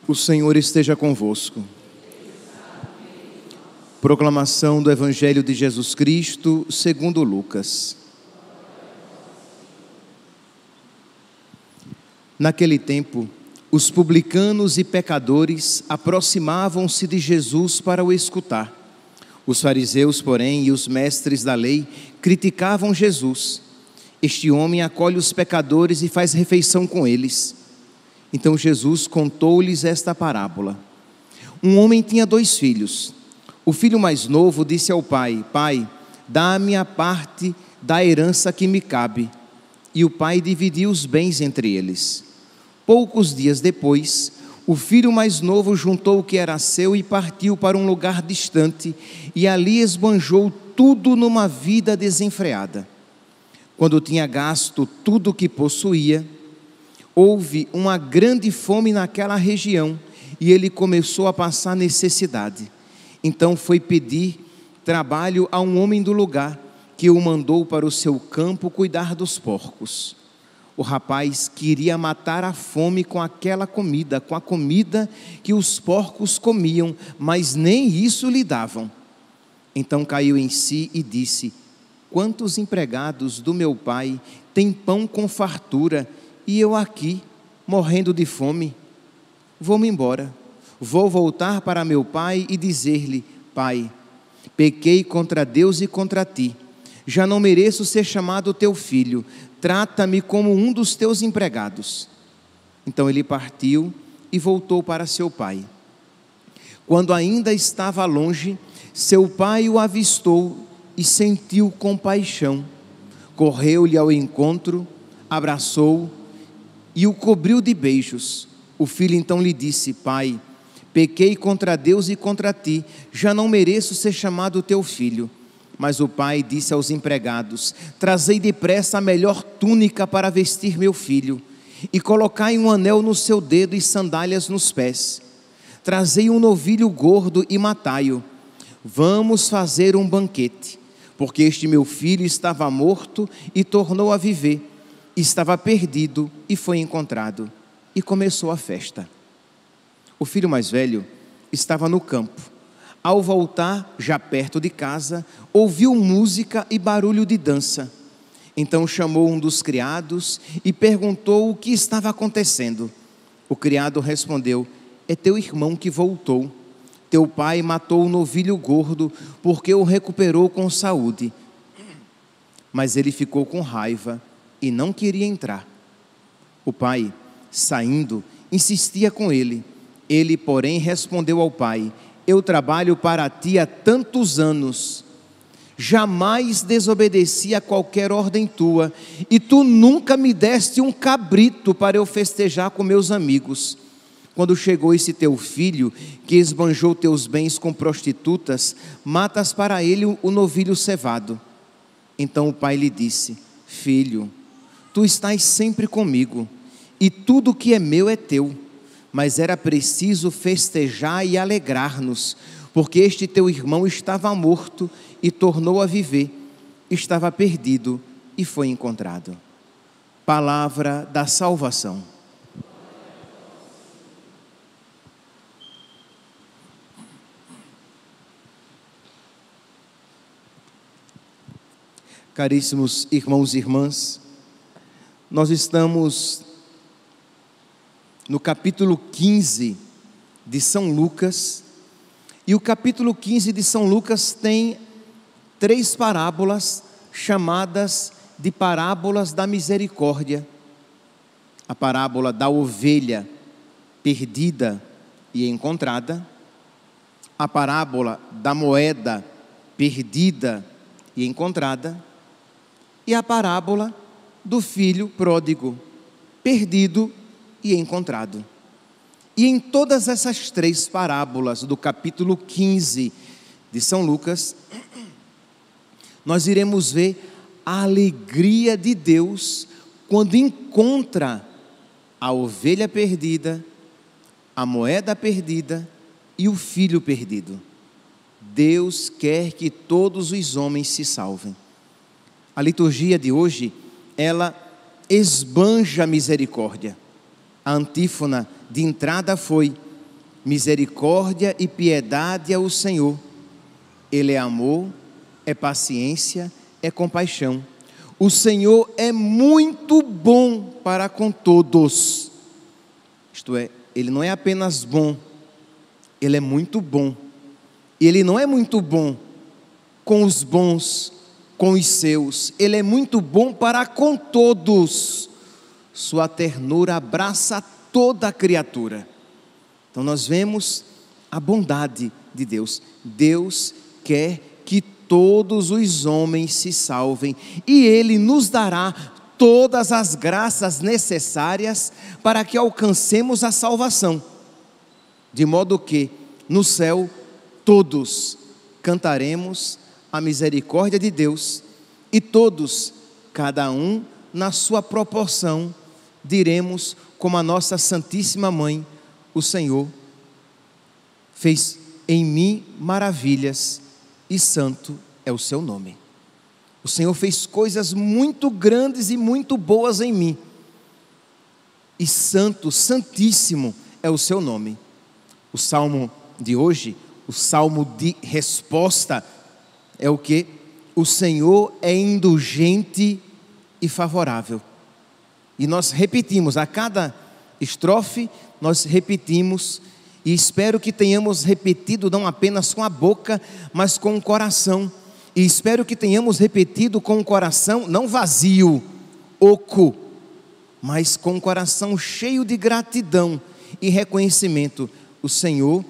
O Senhor esteja convosco. Proclamação do Evangelho de Jesus Cristo, segundo Lucas. Naquele tempo, os publicanos e pecadores aproximavam-se de Jesus para o escutar. Os fariseus, porém, e os mestres da lei criticavam Jesus. Este homem acolhe os pecadores e faz refeição com eles. Então Jesus contou-lhes esta parábola. Um homem tinha 2 filhos. O filho mais novo disse ao pai: Pai, dá-me a parte da herança que me cabe. E o pai dividiu os bens entre eles. Poucos dias depois, o filho mais novo juntou o que era seu e partiu para um lugar distante, e ali esbanjou tudo numa vida desenfreada. Quando tinha gasto tudo o que possuía, houve uma grande fome naquela região, e ele começou a passar necessidade. Então foi pedir trabalho a um homem do lugar, que o mandou para o seu campo cuidar dos porcos. O rapaz queria matar a fome com aquela comida, com a comida que os porcos comiam, mas nem isso lhe davam. Então caiu em si e disse: Quantos empregados do meu pai têm pão com fartura, e eu aqui, morrendo de fome? Vou-me embora, vou voltar para meu pai e dizer-lhe: Pai, pequei contra Deus e contra ti, já não mereço ser chamado teu filho, trata-me como um dos teus empregados. Então ele partiu e voltou para seu pai. Quando ainda estava longe, seu pai o avistou e sentiu compaixão. Correu-lhe ao encontro, abraçou-o e o cobriu de beijos. O filho então lhe disse: Pai, pequei contra Deus e contra ti, já não mereço ser chamado teu filho. Mas o pai disse aos empregados: Trazei depressa a melhor túnica para vestir meu filho, e colocai um anel no seu dedo e sandálias nos pés. Trazei um novilho gordo e matai-o. Vamos fazer um banquete, porque este meu filho estava morto e tornou a viver, estava perdido e foi encontrado. E começou a festa. O filho mais velho estava no campo. Ao voltar, já perto de casa, ouviu música e barulho de dança. Então chamou um dos criados e perguntou o que estava acontecendo. O criado respondeu: É teu irmão que voltou. Teu pai matou o novilho gordo, porque o recuperou com saúde. Mas ele ficou com raiva e não queria entrar. O pai, saindo, insistia com ele. Ele, porém, respondeu ao pai: Eu trabalho para ti há tantos anos, jamais desobedeci a qualquer ordem tua, e tu nunca me deste um cabrito para eu festejar com meus amigos. Quando chegou esse teu filho, que esbanjou teus bens com prostitutas, matas para ele o novilho cevado. Então o pai lhe disse: Filho, tu estás sempre comigo, e tudo que é meu é teu. Mas era preciso festejar e alegrar-nos, porque este teu irmão estava morto e tornou a viver, estava perdido e foi encontrado. Palavra da salvação. Caríssimos irmãos e irmãs, nós estamos no capítulo 15 de São Lucas, e o capítulo 15 de São Lucas tem 3 parábolas chamadas de parábolas da misericórdia. A parábola da ovelha perdida e encontrada, a parábola da moeda perdida e encontrada, e a parábola do filho pródigo, perdido e encontrado. E em todas essas 3 parábolas do capítulo 15 de São Lucas, nós iremos ver a alegria de Deus quando encontra a ovelha perdida, a moeda perdida e o filho perdido. Deus quer que todos os homens se salvem. A liturgia de hoje, ela esbanja a misericórdia. A antífona de entrada foi: Misericórdia e piedade é o Senhor. Ele é amor, é paciência, é compaixão. O Senhor é muito bom para com todos. Isto é, Ele não é apenas bom, Ele é muito bom. E Ele não é muito bom com os bons, com os seus. Ele é muito bom para com todos. Sua ternura abraça toda a criatura. Então nós vemos a bondade de Deus. Deus quer que todos os homens se salvem, e Ele nos dará todas as graças necessárias para que alcancemos a salvação, de modo que no céu todos cantaremos a misericórdia de Deus, e todos, cada um na sua proporção, diremos como a nossa Santíssima Mãe: o Senhor fez em mim maravilhas, e santo é o seu nome. O Senhor fez coisas muito grandes e muito boas em mim, e santo, santíssimo é o seu nome. O salmo de hoje, o salmo de resposta, é o que? O Senhor é indulgente e favorável. E nós repetimos, a cada estrofe, nós repetimos, e espero que tenhamos repetido não apenas com a boca, mas com o coração. E espero que tenhamos repetido com o coração não vazio, oco, mas com o coração cheio de gratidão e reconhecimento. O Senhor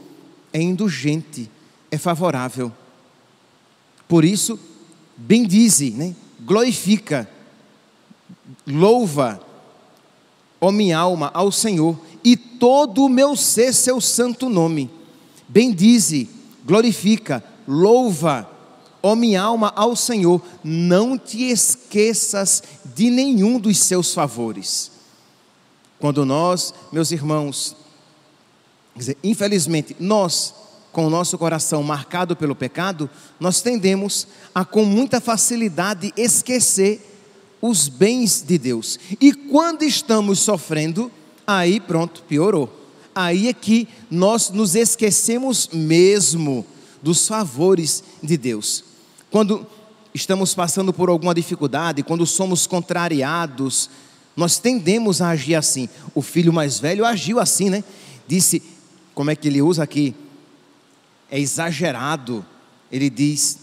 é indulgente, é favorável. Por isso, bendize, né? Glorifica, louva, ó minha alma, ao Senhor, e todo o meu ser seu santo nome. Bendize, glorifica, louva, ó minha alma, ao Senhor. Não te esqueças de nenhum dos seus favores. Quando nós, meus irmãos, infelizmente, nós, com o nosso coração marcado pelo pecado, nós tendemos a com muita facilidade esquecer os bens de Deus. E quando estamos sofrendo, aí pronto, piorou. Aí é que nós nos esquecemos mesmo dos favores de Deus. Quando estamos passando por alguma dificuldade, quando somos contrariados, nós tendemos a agir assim. O filho mais velho agiu assim, né? Disse, como é que ele usa aqui? É exagerado. Ele diz,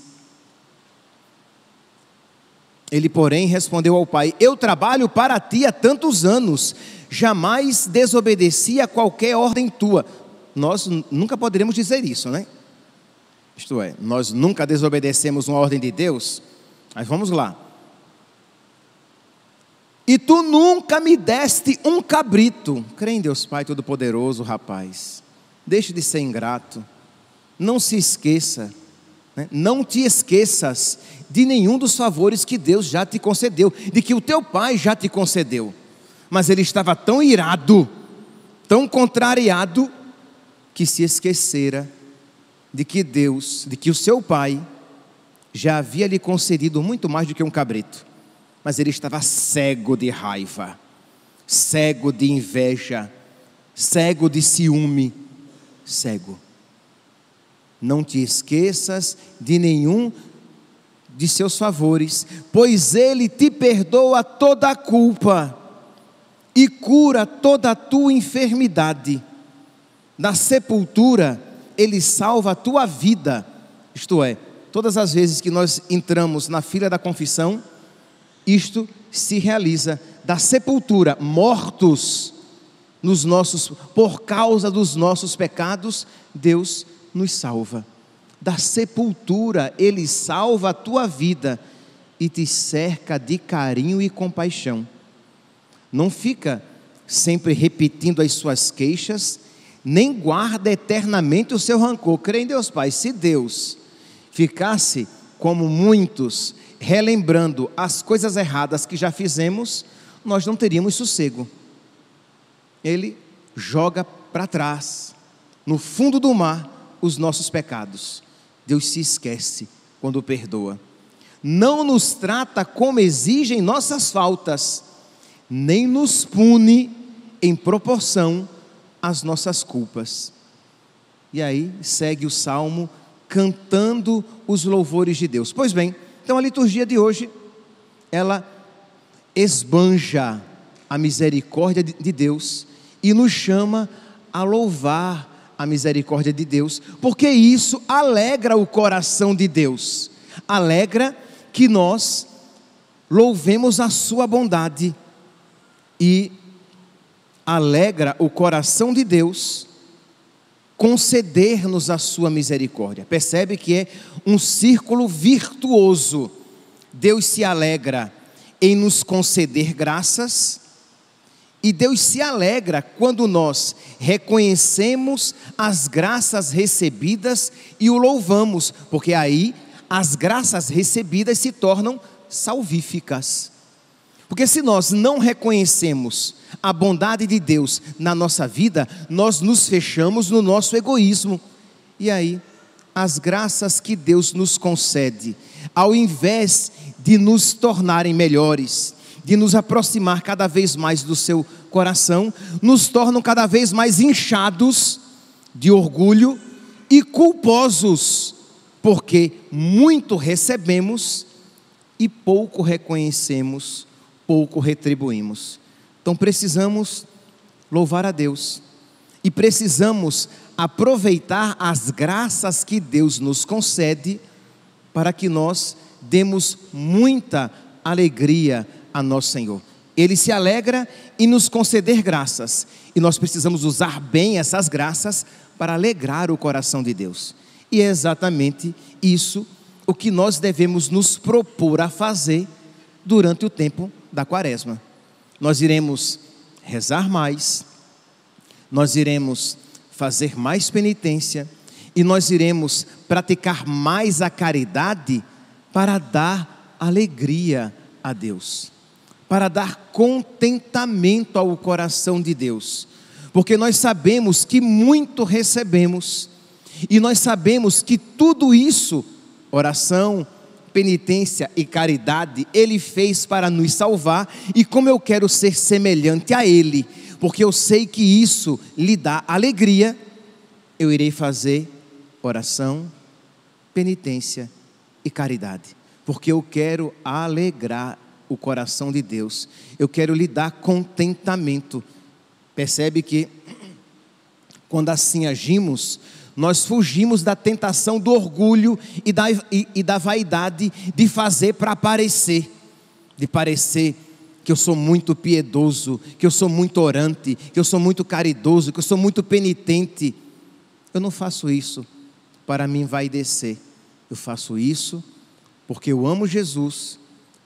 ele porém respondeu ao pai: eu trabalho para ti há tantos anos, jamais desobedeci a qualquer ordem tua. Nós nunca poderemos dizer isso, né? Isto é, nós nunca desobedecemos uma ordem de Deus. Mas vamos lá. E tu nunca me deste um cabrito. Crê em Deus Pai Todo-Poderoso, rapaz. Deixe de ser ingrato. Não se esqueça, né? Não te esqueças de nenhum dos favores que Deus já te concedeu, de que o teu pai já te concedeu. Mas ele estava tão irado, tão contrariado, que se esquecera de que Deus, de que o seu pai já havia lhe concedido muito mais do que um cabrito. Mas ele estava cego de raiva, cego de inveja, cego de ciúme, cego. Não te esqueças de nenhum de seus favores, pois ele te perdoa toda a culpa e cura toda a tua enfermidade. Na sepultura, ele salva a tua vida. Isto é, todas as vezes que nós entramos na fila da confissão, isto se realiza. Da sepultura, mortos nos nossos, por causa dos nossos pecados, Deus nos salva. Da sepultura, ele salva a tua vida e te cerca de carinho e compaixão. Não fica sempre repetindo as suas queixas, nem guarda eternamente o seu rancor. Crê em Deus Pai. Se Deus ficasse como muitos, relembrando as coisas erradas que já fizemos, nós não teríamos sossego. Ele joga para trás, no fundo do mar, os nossos pecados. Deus se esquece quando perdoa. Não nos trata como exigem nossas faltas, nem nos pune em proporção às nossas culpas. E aí segue o salmo cantando os louvores de Deus. Pois bem, então a liturgia de hoje, ela esbanja a misericórdia de Deus e nos chama a louvar a misericórdia de Deus, porque isso alegra o coração de Deus, alegra que nós louvemos a sua bondade e alegra o coração de Deus conceder-nos a sua misericórdia. Percebe que é um círculo virtuoso. Deus se alegra em nos conceder graças e Deus se alegra quando nós reconhecemos as graças recebidas e o louvamos, porque aí as graças recebidas se tornam salvíficas. Porque se nós não reconhecemos a bondade de Deus na nossa vida, nós nos fechamos no nosso egoísmo. E aí, as graças que Deus nos concede, ao invés de nos tornarem melhores, de nos aproximar cada vez mais do seu coração, nos tornam cada vez mais inchados de orgulho e culposos, porque muito recebemos e pouco reconhecemos, pouco retribuímos. Então precisamos louvar a Deus e precisamos aproveitar as graças que Deus nos concede para que nós demos muita alegria a nosso Senhor. Ele se alegra em nos conceder graças e nós precisamos usar bem essas graças para alegrar o coração de Deus. E é exatamente isso o que nós devemos nos propor a fazer durante o tempo da Quaresma. Nós iremos rezar mais, nós iremos fazer mais penitência e nós iremos praticar mais a caridade para dar alegria a Deus, para dar contentamento ao coração de Deus, porque nós sabemos que muito recebemos e nós sabemos que tudo isso, oração, penitência e caridade, Ele fez para nos salvar. E como eu quero ser semelhante a Ele, porque eu sei que isso lhe dá alegria, eu irei fazer oração, penitência e caridade, porque eu quero alegrar o coração de Deus, eu quero lhe dar contentamento. Percebe que quando assim agimos, nós fugimos da tentação do orgulho e da vaidade de fazer para aparecer, de parecer que eu sou muito piedoso, que eu sou muito orante, que eu sou muito caridoso, que eu sou muito penitente. Eu não faço isso para me envaidecer, eu faço isso porque eu amo Jesus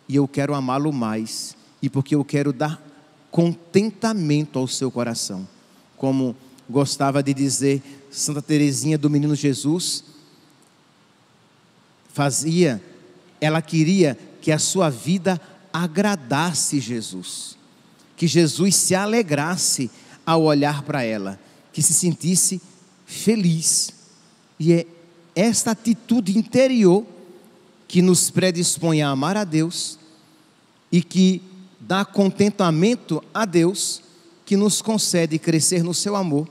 e eu quero amá-lo mais, e porque eu quero dar contentamento ao seu coração. Como gostava de dizer Santa Teresinha do Menino Jesus, ela queria que a sua vida agradasse Jesus, que Jesus se alegrasse ao olhar para ela, que se sentisse feliz. E é esta atitude interior que nos predispõe a amar a Deus e que dá contentamento a Deus, que nos concede crescer no seu amor,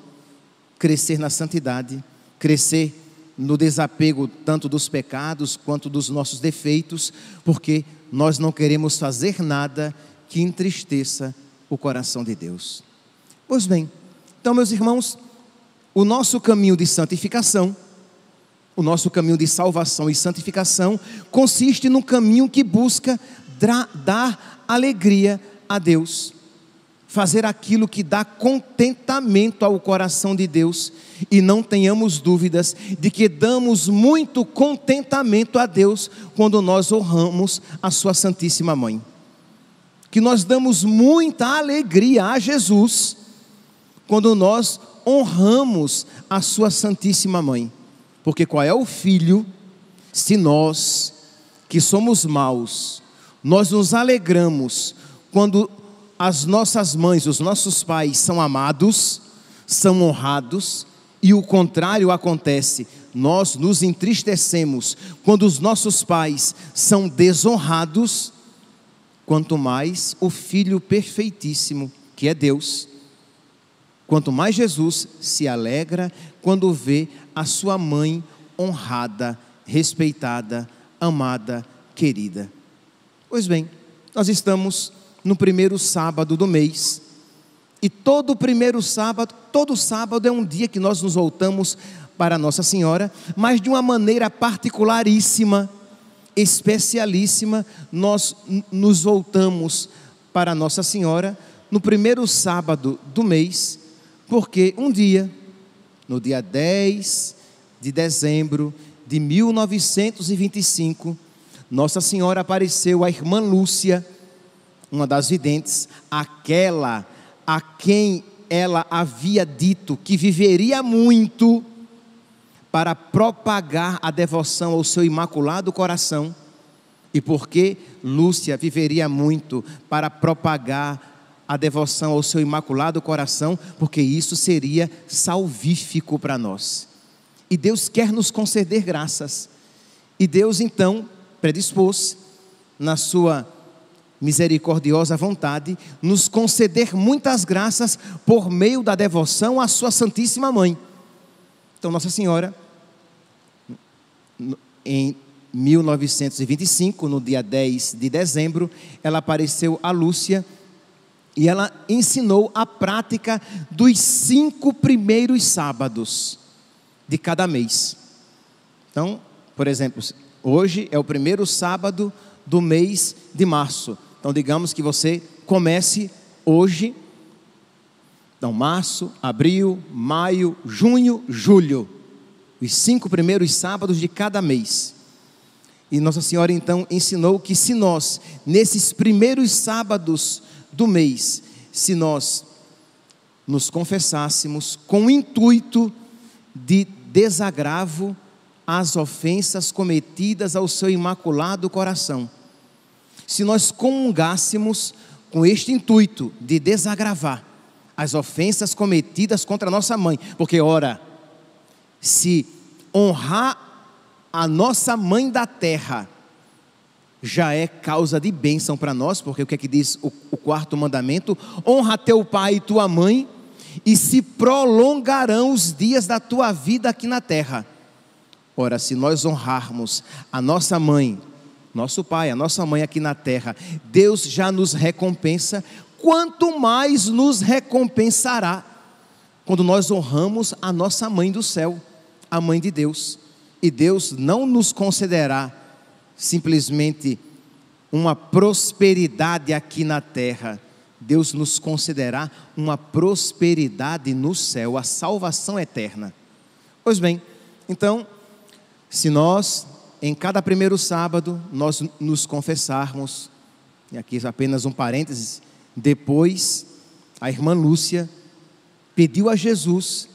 crescer na santidade, crescer no desapego tanto dos pecados quanto dos nossos defeitos, porque nós não queremos fazer nada que entristeça o coração de Deus. Pois bem, então, meus irmãos, o nosso caminho de santificação, o nosso caminho de salvação e santificação consiste num caminho que busca dar alegria a Deus, fazer aquilo que dá contentamento ao coração de Deus. E não tenhamos dúvidas de que damos muito contentamento a Deus quando nós honramos a sua Santíssima Mãe, que nós damos muita alegria a Jesus quando nós honramos a sua Santíssima Mãe. Porque qual é o filho, se nós, que somos maus, nós nos alegramos quando as nossas mães, os nossos pais são amados, são honrados, e o contrário acontece, nós nos entristecemos quando os nossos pais são desonrados, quanto mais o Filho perfeitíssimo, que é Deus, Quanto mais Jesus se alegra quando vê a sua mãe honrada, respeitada, amada, querida. Pois bem, nós estamos no primeiro sábado do mês. E todo sábado é um dia que nós nos voltamos para Nossa Senhora, mas de uma maneira particularíssima, especialíssima, nós nos voltamos para Nossa Senhora no primeiro sábado do mês, porque um dia, no dia 10 de dezembro de 1925, Nossa Senhora apareceu à irmã Lúcia, uma das videntes, aquela a quem ela havia dito que viveria muito para propagar a devoção ao seu imaculado coração. E por que Lúcia viveria muito para propagar a devoção ao seu imaculado coração? Porque isso seria salvífico para nós. E Deus quer nos conceder graças. E Deus então predispôs, na sua misericordiosa vontade, nos conceder muitas graças por meio da devoção à sua Santíssima Mãe. Então Nossa Senhora, em 1925, no dia 10 de dezembro, ela apareceu a Lúcia e ela ensinou a prática dos 5 primeiros sábados de cada mês. Então, por exemplo, hoje é o primeiro sábado do mês de março. Então, digamos que você comece hoje. Então, março, abril, maio, junho, julho. Os 5 primeiros sábados de cada mês. E Nossa Senhora, então, ensinou que se nós, nesses primeiros sábados do mês, se nós nos confessássemos com o intuito de desagravo às ofensas cometidas ao seu imaculado coração, se nós comungássemos com este intuito de desagravar as ofensas cometidas contra a nossa mãe, porque ora, se honrar a nossa mãe da terra já é causa de bênção para nós, porque o que é que diz o 4º mandamento? Honra teu pai e tua mãe, e se prolongarão os dias da tua vida aqui na terra. Ora, se nós honrarmos a nossa mãe, nosso pai, a nossa mãe aqui na terra, Deus já nos recompensa, quanto mais nos recompensará quando nós honramos a nossa mãe do céu, a mãe de Deus. E Deus não nos concederá simplesmente uma prosperidade aqui na terra, Deus nos concederá uma prosperidade no céu, a salvação eterna. Pois bem, então, se nós, em cada primeiro sábado, nós nos confessarmos, e aqui apenas um parênteses, depois a irmã Lúcia pediu a Jesus,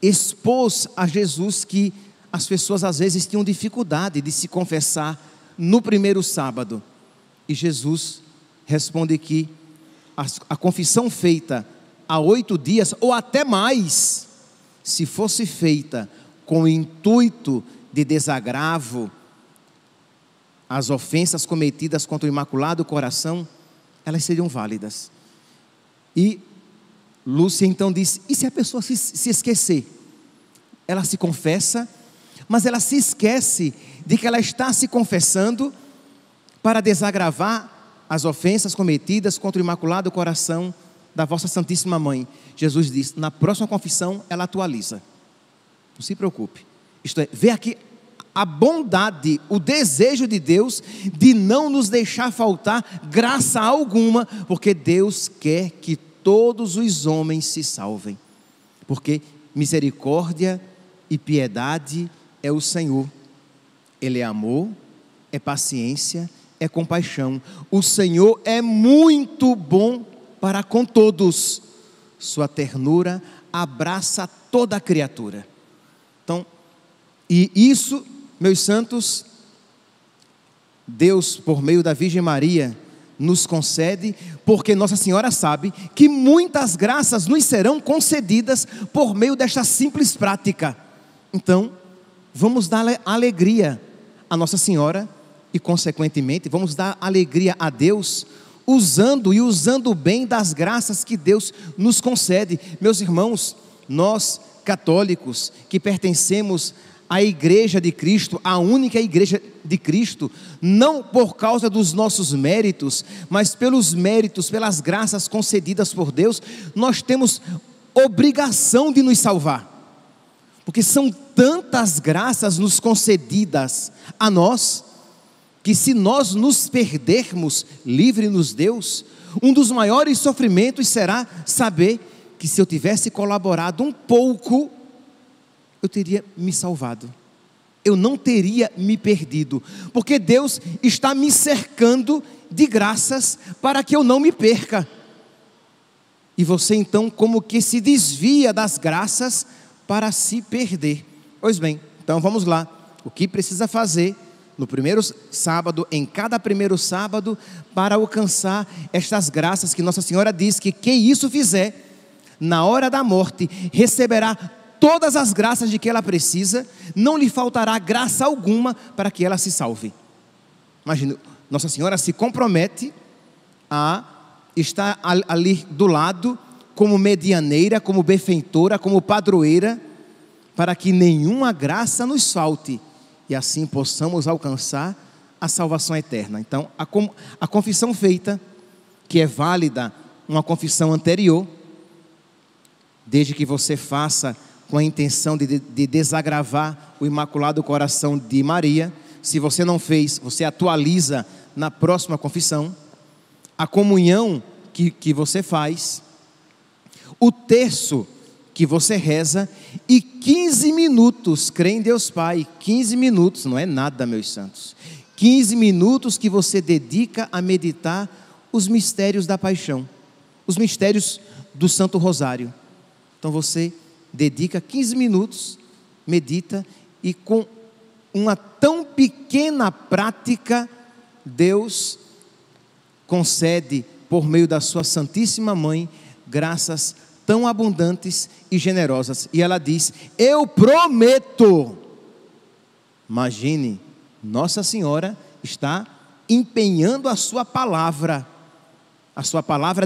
expôs a Jesus que as pessoas às vezes tinham dificuldade de se confessar no primeiro sábado, e Jesus responde que a confissão feita há 8 dias, ou até mais, se fosse feita com o intuito de desagravo às ofensas cometidas contra o Imaculado Coração, elas seriam válidas. E Lúcia então disse, e se a pessoa se esquecer? Ela se confessa, mas ela se esquece de que ela está se confessando para desagravar as ofensas cometidas contra o Imaculado Coração da vossa Santíssima Mãe. Jesus diz, na próxima confissão ela atualiza. Não se preocupe. Isto é, vê aqui a bondade, o desejo de Deus de não nos deixar faltar graça alguma, porque Deus quer que todos os homens se salvem. Porque misericórdia e piedade é o Senhor. Ele é amor, é paciência, é compaixão. O Senhor é muito bom para com todos. Sua ternura abraça toda a criatura. Então, e isso, meus santos, Deus, por meio da Virgem Maria, nos concede, porque Nossa Senhora sabe que muitas graças nos serão concedidas por meio desta simples prática. Então, vamos dar alegria a Nossa Senhora e, consequentemente, vamos dar alegria a Deus usando bem das graças que Deus nos concede. Meus irmãos, nós católicos que pertencemos à Igreja de Cristo, a única Igreja de Cristo, não por causa dos nossos méritos, mas pelos méritos, pelas graças concedidas por Deus, nós temos obrigação de nos salvar, porque são tantas graças nos concedidas a nós, que se nós nos perdermos, livre-nos Deus, um dos maiores sofrimentos será saber que se eu tivesse colaborado um pouco, eu teria me salvado, eu não teria me perdido, porque Deus está me cercando de graças para que eu não me perca. E você então como que se desvia das graças para se perder. Pois bem, então vamos lá, o que precisa fazer no primeiro sábado, em cada primeiro sábado, para alcançar estas graças que Nossa Senhora diz que quem isso fizer, na hora da morte, receberá todas as graças de que ela precisa, não lhe faltará graça alguma para que ela se salve. Imagina, Nossa Senhora se compromete a estar ali do lado, como medianeira, como benfeitora, como padroeira, para que nenhuma graça nos falte, e assim possamos alcançar a salvação eterna. Então, a confissão feita, que é válida, uma confissão anterior, desde que você faça com a intenção de desagravar o Imaculado Coração de Maria. Se você não fez, você atualiza na próxima confissão. A comunhão que você faz, o terço que você reza, e 15 minutos, crê em Deus Pai, 15 minutos, não é nada, meus santos, 15 minutos que você dedica a meditar os mistérios da paixão, os mistérios do Santo Rosário. Então você dedica 15 minutos, medita, e com uma tão pequena prática, Deus concede, por meio da sua Santíssima Mãe, graças tão abundantes e generosas. E ela diz: eu prometo. Imagine, Nossa Senhora está empenhando a sua palavra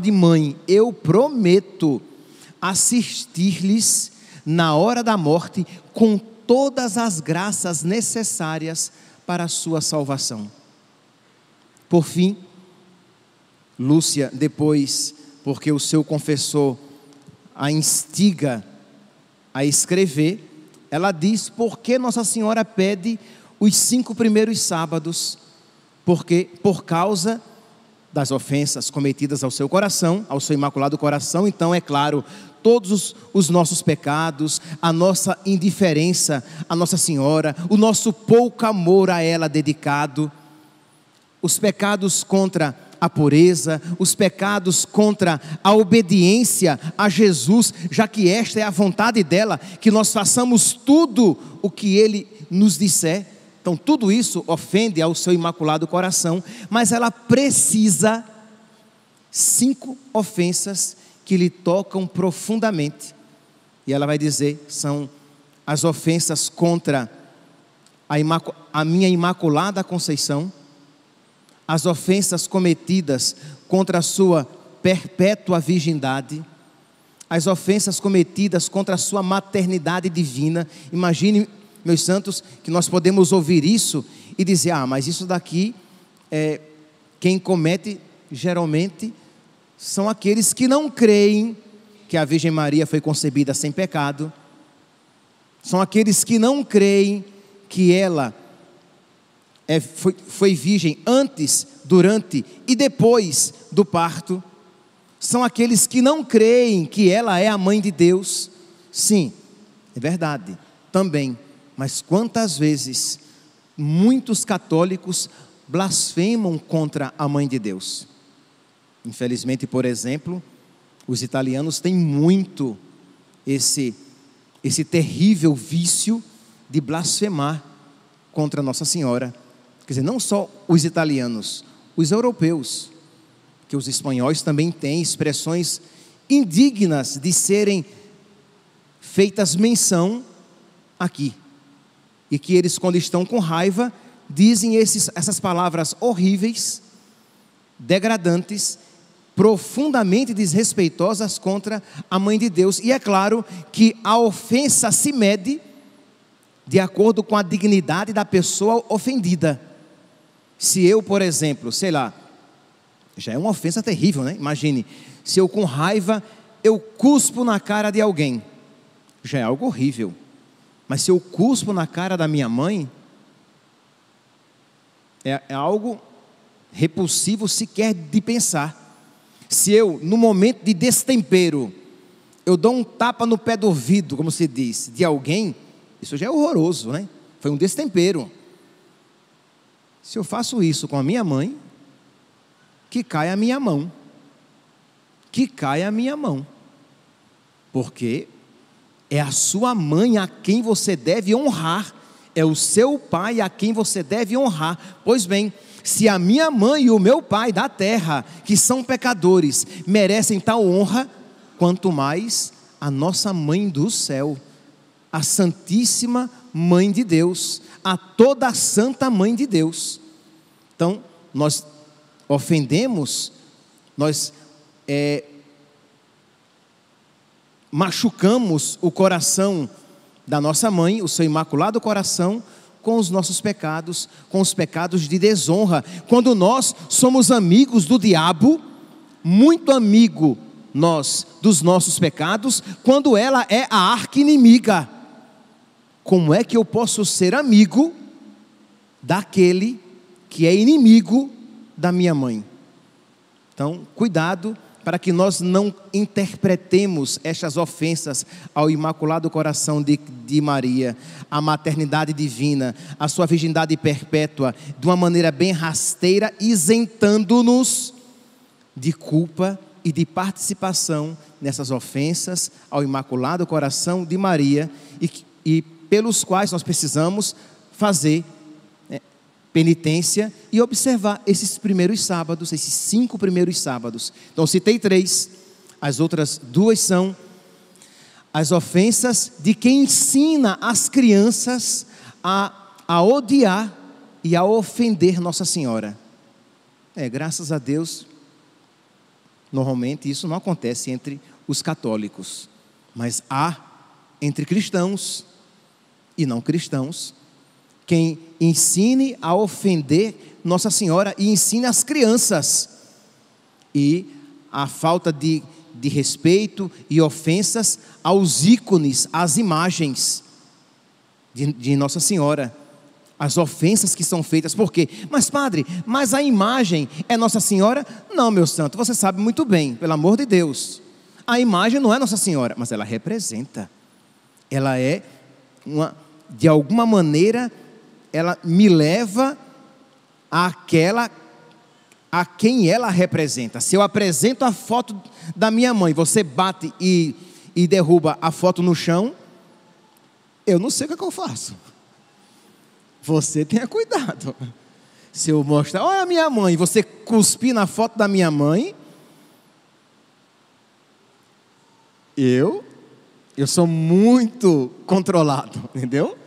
de mãe. Eu prometo assistir-lhes na hora da morte com todas as graças necessárias para a sua salvação. Por fim, Lúcia, depois, porque o seu confessor a instiga a escrever, ela diz por que Nossa Senhora pede os 5 primeiros sábados, porque por causa das ofensas cometidas ao seu coração, ao seu Imaculado Coração. Então é claro, todos os nossos pecados, a nossa indiferença a Nossa Senhora, o nosso pouco amor a ela dedicado, os pecados contra a pureza, os pecados contra a obediência a Jesus, já que esta é a vontade dela, que nós façamos tudo o que Ele nos disser. Então tudo isso ofende ao seu Imaculado Coração, mas ela precisa 5 ofensas que lhe tocam profundamente, e ela vai dizer, são as ofensas contra a minha Imaculada Conceição, as ofensas cometidas contra a sua perpétua virgindade, as ofensas cometidas contra a sua maternidade divina. Imagine, meus santos, que nós podemos ouvir isso e dizer: mas isso daqui, quem comete geralmente são aqueles que não creem que a Virgem Maria foi concebida sem pecado, são aqueles que não creem que ela foi virgem antes, durante e depois do parto, são aqueles que não creem que ela é a mãe de Deus. Sim, é verdade, também, mas quantas vezes muitos católicos blasfemam contra a mãe de Deus? Infelizmente, por exemplo, os italianos têm muito esse terrível vício de blasfemar contra Nossa Senhora. Quer dizer, não só os italianos, os europeus, que os espanhóis também têm expressões indignas de serem feitas menção aqui. E que eles, quando estão com raiva, dizem essas palavras horríveis degradantes, profundamente desrespeitosas contra a Mãe de Deus. E é claro que a ofensa se mede de acordo com a dignidade da pessoa ofendida. Se eu, por exemplo, sei lá, já é uma ofensa terrível, né? Imagine, se eu com raiva, eu cuspo na cara de alguém, já é algo horrível. Mas se eu cuspo na cara da minha mãe, é algo repulsivo sequer de pensar. Se eu, no momento de destempero, eu dou um tapa no pé do ouvido, como se diz, de alguém, isso já é horroroso, né? Foi um destempero. Se eu faço isso com a minha mãe, que caia a minha mão. Que caia a minha mão. Porque é a sua mãe a quem você deve honrar. É o seu pai a quem você deve honrar. Pois bem, se a minha mãe e o meu pai da terra, que são pecadores, merecem tal honra, quanto mais a nossa mãe do céu, a Santíssima Mãe de Deus, a toda a Santa Mãe de Deus. Então, nós ofendemos, nós machucamos o coração da nossa mãe, o seu imaculado coração, com os nossos pecados, com os pecados de desonra. Quando nós somos amigos do diabo, muito amigo nós dos nossos pecados, quando ela é a arqui-inimiga. Como é que eu posso ser amigo daquele que é inimigo da minha mãe? Então, cuidado para que nós não interpretemos estas ofensas ao Imaculado Coração de Maria, a maternidade divina, a sua virgindade perpétua, de uma maneira bem rasteira, isentando-nos de culpa e de participação nessas ofensas ao Imaculado Coração de Maria, e pelos quais nós precisamos fazer penitência e observar esses primeiros sábados, esses 5 primeiros sábados. Então citei 3, as outras 2 são as ofensas de quem ensina as crianças a odiar e a ofender Nossa Senhora. Graças a Deus, normalmente isso não acontece entre os católicos, mas há entre cristãos e não cristãos quem ensine a ofender Nossa Senhora e ensine as crianças. E a falta de respeito e ofensas aos ícones, às imagens de Nossa Senhora. As ofensas que são feitas, por quê? Mas padre, mas a imagem é Nossa Senhora? Não, meu santo, você sabe muito bem, pelo amor de Deus. A imagem não é Nossa Senhora, mas ela representa. Ela é de alguma maneira, ela me leva àquela a quem ela representa. Se eu apresento a foto da minha mãe, você bate e derruba a foto no chão, eu não sei o que eu faço. Você tenha cuidado. Se eu mostrar, olha a minha mãe, você cuspir na foto da minha mãe, eu sou muito controlado, entendeu?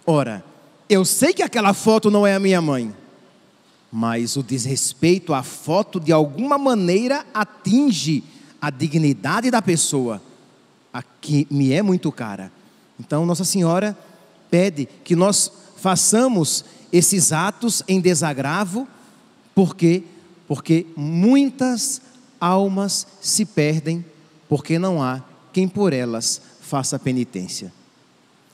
Ora, eu sei que aquela foto não é a minha mãe, mas o desrespeito à foto de alguma maneira atinge a dignidade da pessoa, a que me é muito cara. Então Nossa Senhora pede que nós façamos esses atos em desagravo, porque muitas almas se perdem, porque não há quem por elas faça penitência.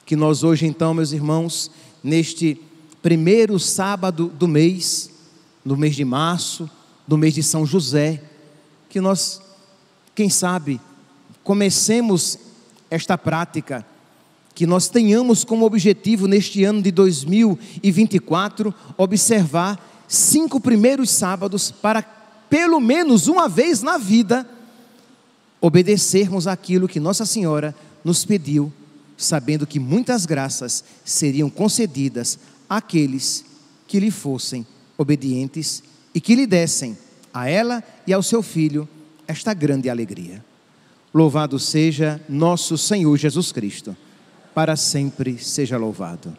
Que nós hoje então, meus irmãos, neste primeiro sábado do mês, no mês de março, no mês de São José, que nós, quem sabe, comecemos esta prática, que nós tenhamos como objetivo neste ano de 2024, observar 5 primeiros sábados para, pelo menos uma vez na vida, obedecermos aquilo que Nossa Senhora nos pediu, sabendo que muitas graças seriam concedidas àqueles que lhe fossem obedientes e que lhe dessem a ela e ao seu filho esta grande alegria. Louvado seja nosso Senhor Jesus Cristo, para sempre seja louvado.